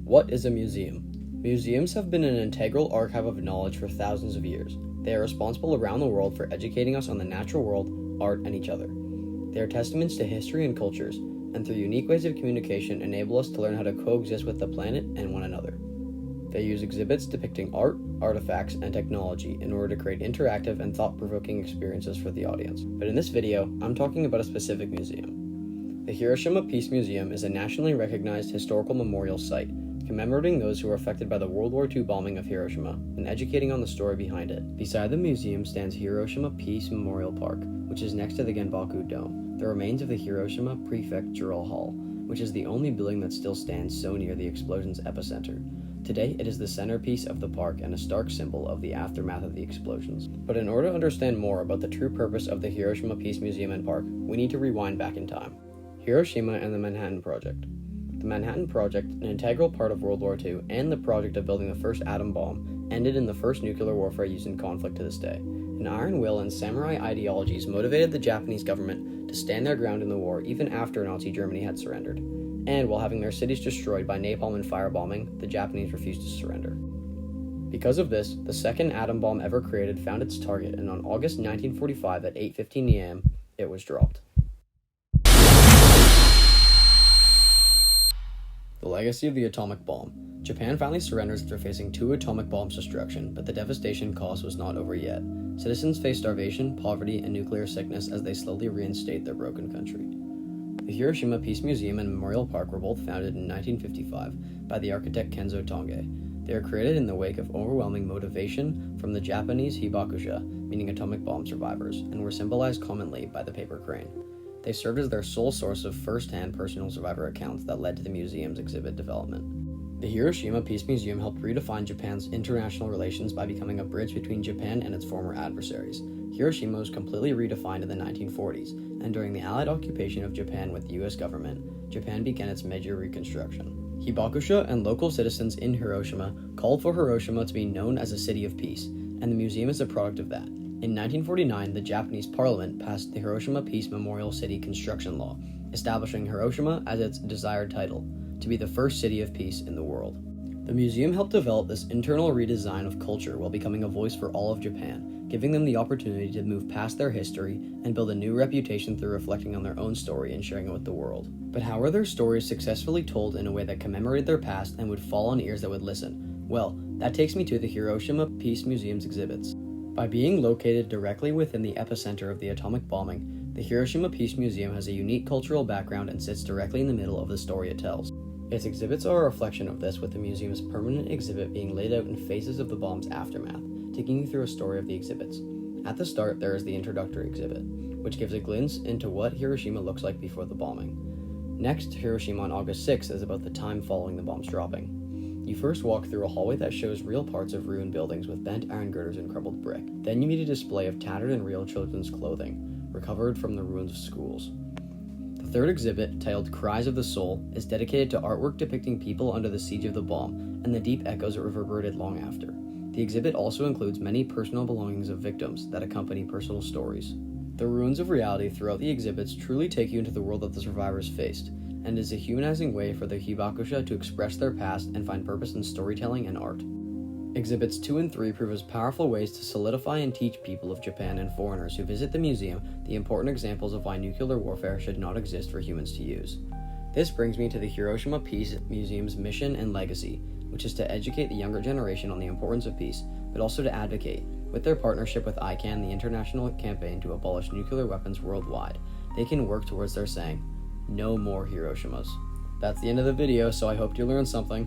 What is a museum? Museums have been an integral archive of knowledge for thousands of years. They are responsible around the world for educating us on the natural world, art, and each other. They are testaments to history and cultures, and through unique ways of communication enable us to learn how to coexist with the planet and one another. They use exhibits depicting art, artifacts, and technology in order to create interactive and thought-provoking experiences for the audience. But in this video, I'm talking about a specific museum. The Hiroshima Peace Museum is a nationally recognized historical memorial site commemorating those who were affected by the World War II bombing of Hiroshima and educating on the story behind it. Beside the museum stands Hiroshima Peace Memorial Park, which is next to the Genbaku Dome, the remains of the Hiroshima Prefectural Hall, which is the only building that still stands so near the explosion's epicenter. Today, it is the centerpiece of the park and a stark symbol of the aftermath of the explosions. But in order to understand more about the true purpose of the Hiroshima Peace Museum and Park, we need to rewind back in time. Hiroshima and the Manhattan Project. The Manhattan Project, an integral part of World War II, and the project of building the first atom bomb, ended in the first nuclear warfare used in conflict to this day. An iron will and samurai ideologies motivated the Japanese government to stand their ground in the war even after Nazi Germany had surrendered. And while having their cities destroyed by napalm and firebombing, the Japanese refused to surrender. Because of this, the second atom bomb ever created found its target, and on August 1945 at 8:15 a.m., it was dropped. The legacy of the atomic bomb. Japan finally surrenders after facing 2 atomic bombs' destruction, but the devastation caused was not over yet. Citizens face starvation, poverty, and nuclear sickness as they slowly reinstate their broken country. The Hiroshima Peace Museum and Memorial Park were both founded in 1955 by the architect Kenzo Tange. They were created in the wake of overwhelming motivation from the Japanese hibakusha, meaning atomic bomb survivors, and were symbolized commonly by the paper crane. They served as their sole source of first-hand personal survivor accounts that led to the museum's exhibit development. The Hiroshima Peace Museum helped redefine Japan's international relations by becoming a bridge between Japan and its former adversaries. Hiroshima was completely redefined in the 1940s, and during the Allied occupation of Japan with the US government, Japan began its major reconstruction. Hibakusha and local citizens in Hiroshima called for Hiroshima to be known as a city of peace, and the museum is a product of that. In 1949, the Japanese parliament passed the Hiroshima Peace Memorial City Construction Law, establishing Hiroshima as its desired title, to be the first city of peace in the world. The museum helped develop this internal redesign of culture while becoming a voice for all of Japan, giving them the opportunity to move past their history and build a new reputation through reflecting on their own story and sharing it with the world. But how were their stories successfully told in a way that commemorated their past and would fall on ears that would listen? Well, that takes me to the Hiroshima Peace Museum's exhibits. By being located directly within the epicenter of the atomic bombing, the Hiroshima Peace Museum has a unique cultural background and sits directly in the middle of the story it tells. Its exhibits are a reflection of this, with the museum's permanent exhibit being laid out in phases of the bomb's aftermath, taking you through a story of the exhibits. At the start, there is the introductory exhibit, which gives a glimpse into what Hiroshima looks like before the bombing. Next, Hiroshima on August 6th is about the time following the bomb's dropping. You first walk through a hallway that shows real parts of ruined buildings with bent iron girders and crumbled brick. Then you meet a display of tattered and real children's clothing, recovered from the ruins of schools. The third exhibit, titled Cries of the Soul, is dedicated to artwork depicting people under the siege of the bomb and the deep echoes that reverberated long after. The exhibit also includes many personal belongings of victims that accompany personal stories. The ruins of reality throughout the exhibits truly take you into the world that the survivors faced, and is a humanizing way for the hibakusha to express their past and find purpose in storytelling and art. Exhibits 2 and 3 prove as powerful ways to solidify and teach people of Japan and foreigners who visit the museum the important examples of why nuclear warfare should not exist for humans to use. This brings me to the Hiroshima Peace Museum's mission and legacy, which is to educate the younger generation on the importance of peace, but also to advocate. With their partnership with ICANN, the international campaign to abolish nuclear weapons worldwide, they can work towards their saying, "No more Hiroshimas." That's the end of the video, so I hope you learned something.